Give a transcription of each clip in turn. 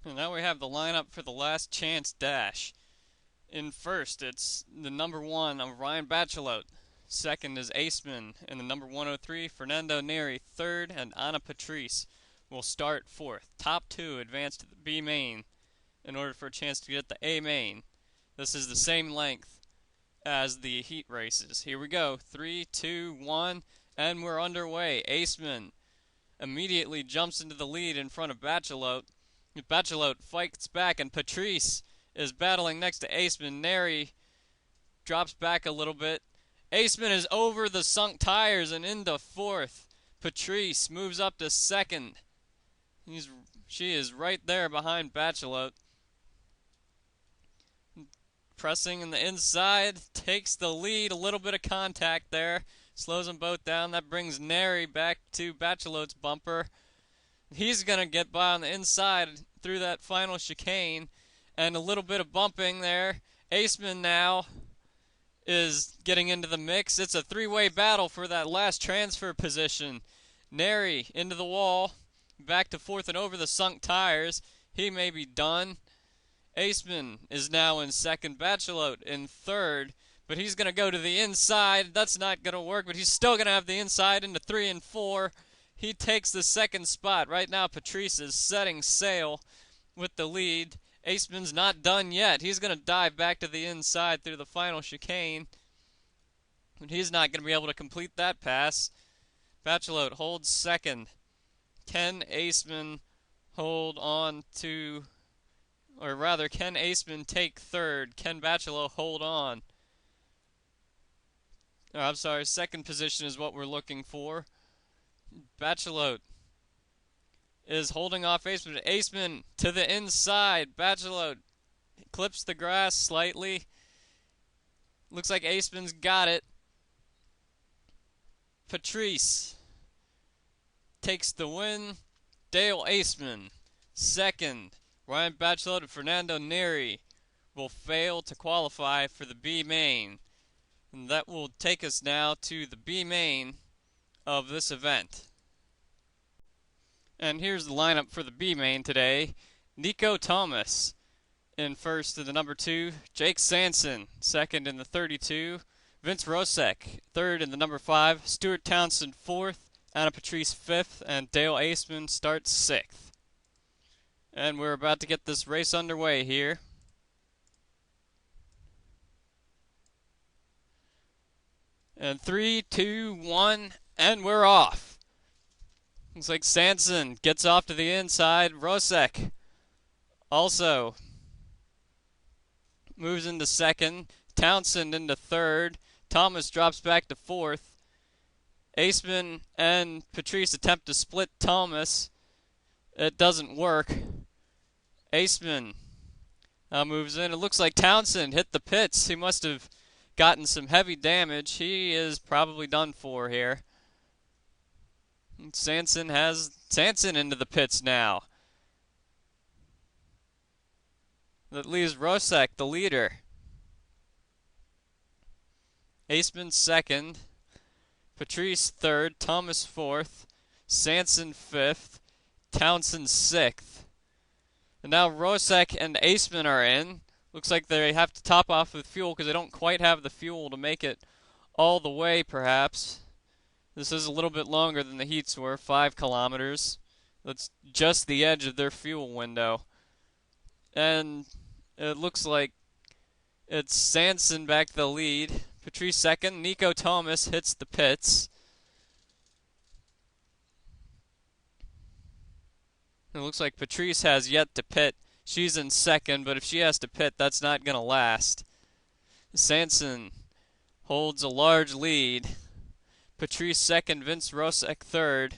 And now we have the lineup for the last chance dash. In first, it's the number 1 of Ryan Bachelot. Second is Aceman, and the number 103, Fernando Neri. Third, and Anna Patrice will start fourth. Top two advance to the B main in order for a chance to get the A main. This is the same length as the heat races. Here we go. 3, 2, 1, and we're underway. Aceman immediately jumps into the lead in front of Bachelot. Bachelot fights back, and Patrice is battling next to Aceman. Neri drops back a little bit. Aceman is over the sunk tires and into fourth. Patrice moves up to second. She is right there behind Bachelot. Pressing in the inside, takes the lead. A little bit of contact there. Slows them both down. That brings Neri back to Bachelot's bumper. He's going to get by on the inside through that final chicane. And a little bit of bumping there. Aceman now is getting into the mix. It's a three-way battle for that last transfer position. Neri into the wall. Back to fourth and over the sunk tires. He may be done. Aceman is now in second. Bachelot in third. But he's going to go to the inside. That's not going to work, but he's still going to have the inside into 3 and 4. He takes the second spot. Right now, Patrice is setting sail with the lead. Aceman's not done yet. He's going to dive back to the inside through the final chicane. But he's not going to be able to complete that pass. Bachelot holds second. Can Aceman hold on to, or rather, can Aceman take third? Can Bachelot hold on? Oh, I'm sorry, second position is what we're looking for. Bachelot is holding off Aceman. Aceman to the inside. Bachelot clips the grass slightly. Looks like Aceman's got it. Patrice takes the win. Dale Aceman second. Ryan Bachelot and Fernando Neri will fail to qualify for the B main. And that will take us now to the B main of this event. And here's the lineup for the B main today. Nico Thomas in first in the number 2. Jake Sanson second in the 32. Vince Rosek third in the number 5. Stuart Townsend fourth. Anna Patrice fifth. And Dale Aceman starts sixth. And we're about to get this race underway here. And 3, 2, 1, and we're off. Looks like Sanson gets off to the inside. Rosek also moves into second. Townsend into third. Thomas drops back to fourth. Aceman and Patrice attempt to split Thomas. It doesn't work. Aceman moves in. It looks like Townsend hit the pits. He must have gotten some heavy damage. He is probably done for here. Sanson has Sanson into the pits now. That leaves Rosek, the leader. Aceman second. Patrice third. Thomas fourth. Sanson fifth. Townsend sixth. And now Rosek and Aceman are in. Looks like they have to top off with fuel because they don't quite have the fuel to make it all the way, perhaps. This is a little bit longer than the heats were, 5 kilometers. That's just the edge of their fuel window. And it looks like it's Sanson back to the lead. Patrice second. Nico Thomas hits the pits. It looks like Patrice has yet to pit. She's in second, but if she has to pit, that's not going to last. Sanson holds a large lead. Patrice second, Vince Rosek third.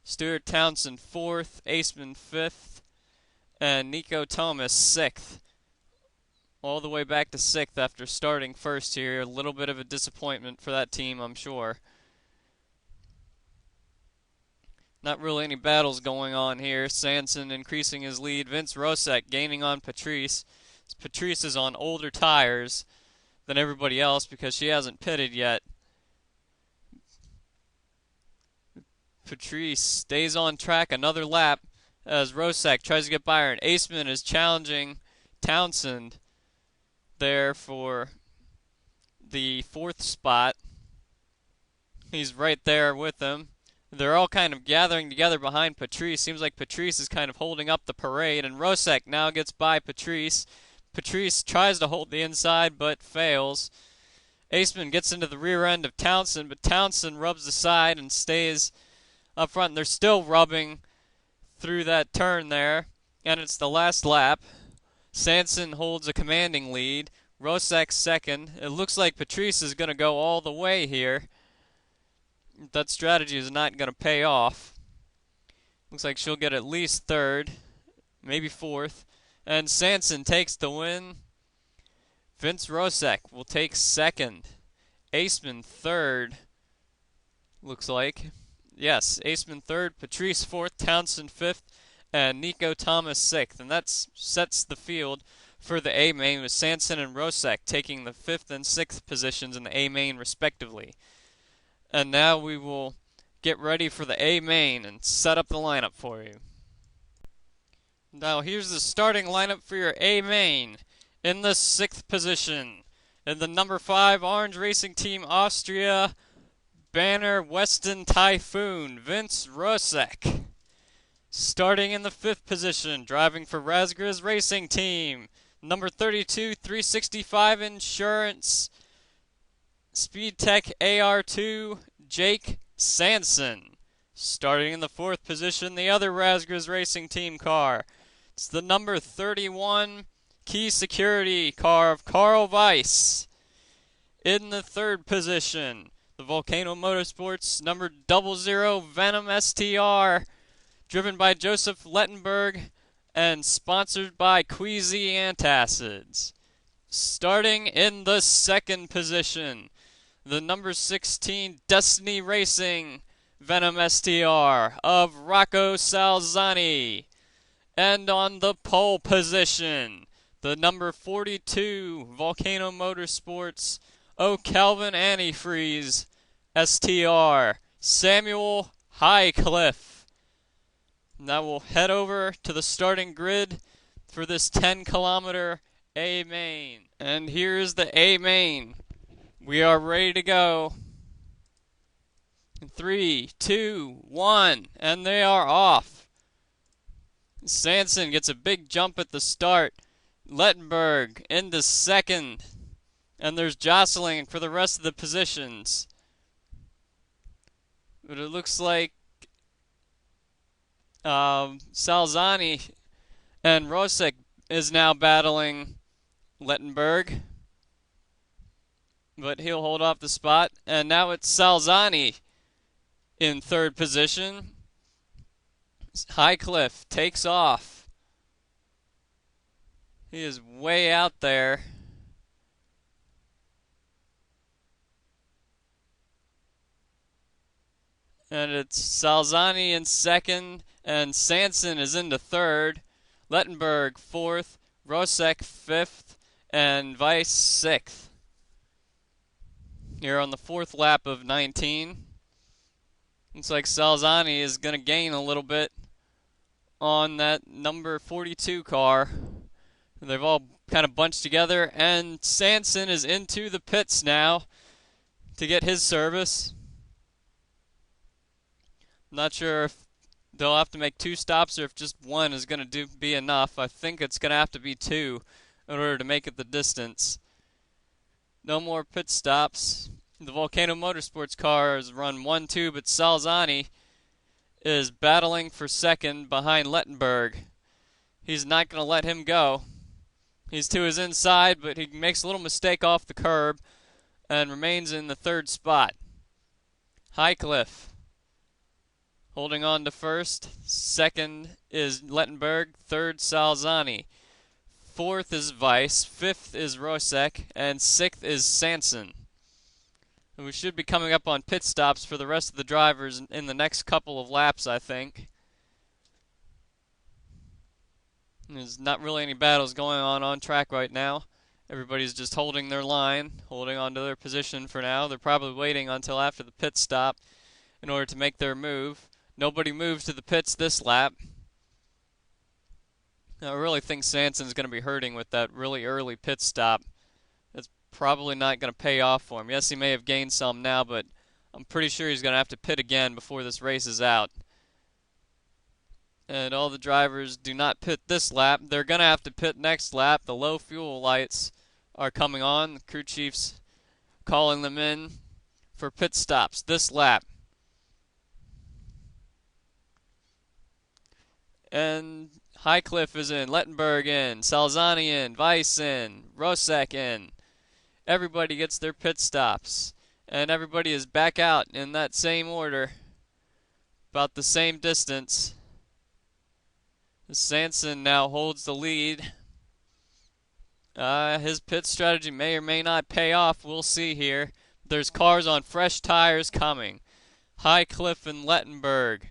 Stuart Townsend fourth, Aceman fifth, and Nico Thomas sixth. All the way back to sixth after starting first here. A little bit of a disappointment for that team, I'm sure. Not really any battles going on here. Sanson increasing his lead. Vince Rosek gaining on Patrice. Patrice is on older tires than everybody else because she hasn't pitted yet. Patrice stays on track another lap as Rosek tries to get by her, and Aceman is challenging Townsend there for the 4th spot. He's right there with them. They're all kind of gathering together behind Patrice. Seems like Patrice is kind of holding up the parade, and Rosek now gets by Patrice. Patrice tries to hold the inside but fails. Aceman gets into the rear end of Townsend, but Townsend rubs the side and stays up front. And they're still rubbing through that turn there, and it's the last lap. Sanson holds a commanding lead. Rosek second. It looks like Patrice is going to go all the way here. That strategy is not going to pay off. Looks like she'll get at least 3rd, maybe 4th. And Sanson takes the win. Vince Rosek will take 2nd. Aceman 3rd, looks like. Yes, Aceman 3rd, Patrice 4th, Townsend 5th, and Nico Thomas 6th. And that sets the field for the A main, with Sanson and Rosek taking the 5th and 6th positions in the A main respectively. And now we will get ready for the A main and set up the lineup for you. Now here's the starting lineup for your A main. In the 6th position, in the number 5 Orange Racing Team Austria banner Weston Typhoon, Vince Rosek. Starting in the 5th position, driving for Razgriz Racing Team, number 32 365 Insurance Speed Tech AR2, Jake Sanson. Starting in the 4th position, the other Razgriz Racing Team car. It's the number 31 Key Security car of Carl Weiss. In the 3rd position, the Volcano Motorsports number 00 Venom STR, driven by Joseph Lettenberg and sponsored by Queasy Antacids. Starting in the 2nd position, the number 16 Destiny Racing Venom STR of Rocco Salzani. And on the pole position, the number 42 Volcano Motorsports O'Calvin Antifreeze STR, Samuel Highcliffe. Now we'll head over to the starting grid for this 10-kilometer A main. And here's the A main. We are ready to go. 3, 2, 1, and they are off. Sanson gets a big jump at the start. Lettenberg into 2nd. And there's jostling for the rest of the positions. But it looks like Salzani and Rosek is now battling Lettenberg. But he'll hold off the spot. And now it's Salzani in 3rd position. Highcliffe takes off. He is way out there. And it's Salzani in 2nd, and Sanson is into 3rd. Lettenberg 4th, Rosek 5th, and Weiss 6th. Here on the 4th lap of 19. Looks like Salzani is going to gain a little bit on that number 42 car. They've all kind of bunched together, and Sanson is into the pits now to get his service. Not sure if they'll have to make 2 stops or if just 1 is going to be enough. I think it's going to have to be 2 in order to make it the distance. No more pit stops. The Volcano Motorsports car has run 1-2, but Salzani is battling for 2nd behind Lettenberg. He's not going to let him go. He's to his inside, but he makes a little mistake off the curb and remains in the 3rd spot. Highcliffe holding on to 1st. 2nd is Lettenberg. 3rd, Salzani. 4th is Weiss. 5th is Rosek. And 6th is Sanson. And we should be coming up on pit stops for the rest of the drivers in the next couple of laps, I think. There's not really any battles going on track right now. Everybody's just holding their line, holding on to their position for now. They're probably waiting until after the pit stop in order to make their move. Nobody moves to the pits this lap. I really think Sanson's going to be hurting with that really early pit stop. It's probably not going to pay off for him. Yes, he may have gained some now, but I'm pretty sure he's going to have to pit again before this race is out. And all the drivers do not pit this lap. They're going to have to pit next lap. The low fuel lights are coming on. The crew chief's calling them in for pit stops this lap. And Highcliffe is in, Lettenberg in, Salzani in, Weiss in, Rosek in. Everybody gets their pit stops. And everybody is back out in that same order. About the same distance. Sanson now holds the lead. His pit strategy may or may not pay off. We'll see here. There's cars on fresh tires coming. Highcliffe and Lettenberg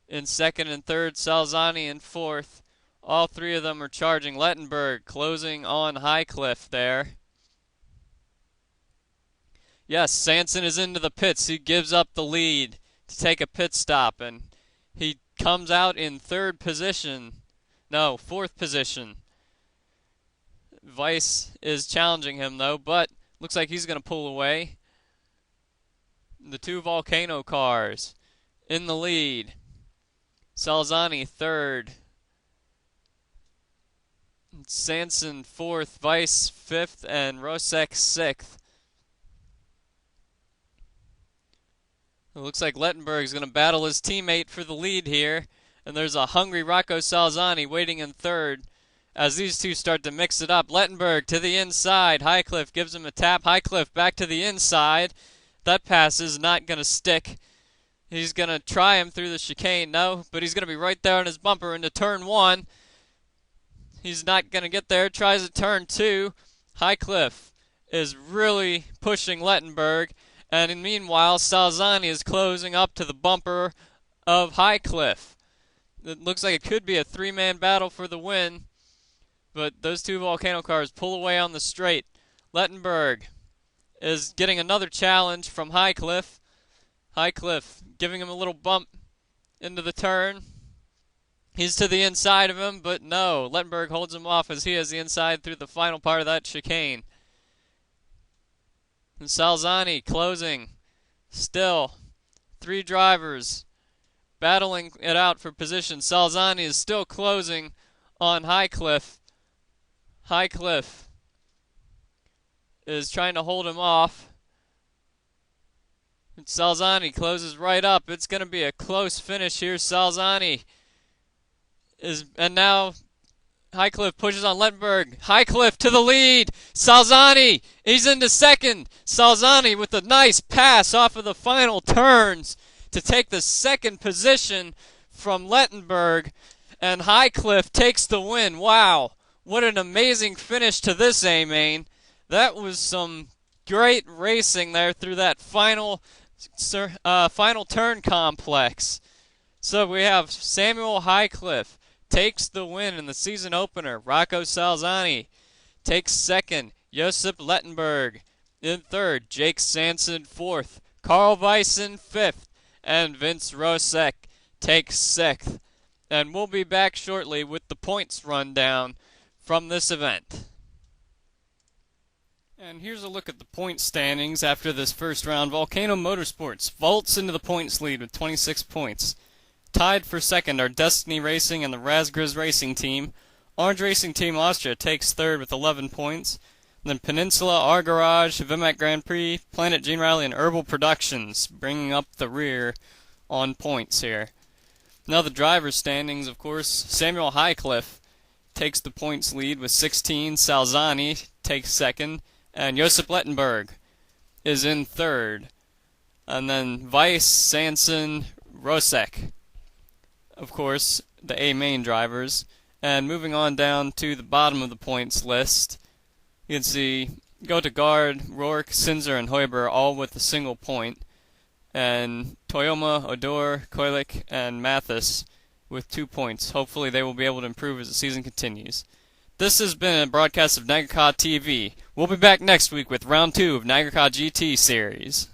in second and third, Salzani in fourth. All three of them are charging. Lettenberg closing on Highcliffe there. Yes, Sanson is into the pits. He gives up the lead to take a pit stop, and he comes out in fourth position. Weiss is challenging him, though, but looks like he's going to pull away. The two Volcano cars in the lead. Salzani third. Sanson fourth. Weiss fifth. And Rosek sixth. It looks like Lettenberg is going to battle his teammate for the lead here. And there's a hungry Rocco Salzani waiting in third as these two start to mix it up. Lettenberg to the inside. Highcliffe gives him a tap. Highcliffe back to the inside. That pass is not going to stick. He's going to try him through the chicane. No, but he's going to be right there on his bumper into turn one. He's not going to get there. Tries at turn two. Highcliffe is really pushing Lettenberg. And meanwhile, Salzani is closing up to the bumper of Highcliffe. It looks like it could be a three-man battle for the win. But those two Volcano cars pull away on the straight. Lettenberg is getting another challenge from Highcliffe. Highcliffe giving him a little bump into the turn. He's to the inside of him, but no. Lettenberg holds him off as he has the inside through the final part of that chicane. And Salzani closing. Still, three drivers battling it out for position. Salzani is still closing on Highcliffe. Highcliffe is trying to hold him off. And Salzani closes right up. It's going to be a close finish here. Salzani and now Highcliffe pushes on Lettenberg. Highcliffe to the lead. Salzani, he's into second. Salzani with a nice pass off of the final turns to take the second position from Lettenberg. And Highcliffe takes the win. Wow, what an amazing finish to this A-Main. That was some great racing there through that final turn complex. So we have Samuel Highcliffe takes the win in the season opener. Rocco Salzani takes second. Josip Lettenberg in third. Jake Sanson fourth. Carl Weiss in fifth. And Vince Rosek takes sixth. And we'll be back shortly with the points rundown from this event. And here's a look at the point standings after this first round. Volcano Motorsports vaults into the points lead with 26 points. Tied for second are Destiny Racing and the Razgriz Racing Team. Orange Racing Team Austria takes third with 11 points. Then Peninsula, Our Garage, Vimac Grand Prix, Planet Gene Rally, and Herbal Productions bringing up the rear on points here. Now the driver's standings, of course, Samuel Highcliffe takes the points lead with 16. Salzani takes second. And Josip Lettenberg is in third. And then Weiss, Sanson, Rosek, of course, the A-Main drivers. And moving on down to the bottom of the points list, you can see Gotegard, Rourke, Sinzer, and Heuber all with a single point. And Toyoma, Odor, Koilik, and Mathis with 2 points. Hopefully they will be able to improve as the season continues. This has been a broadcast of NAGRCA TV. We'll be back next week with round 2 of NAGRCA GT series.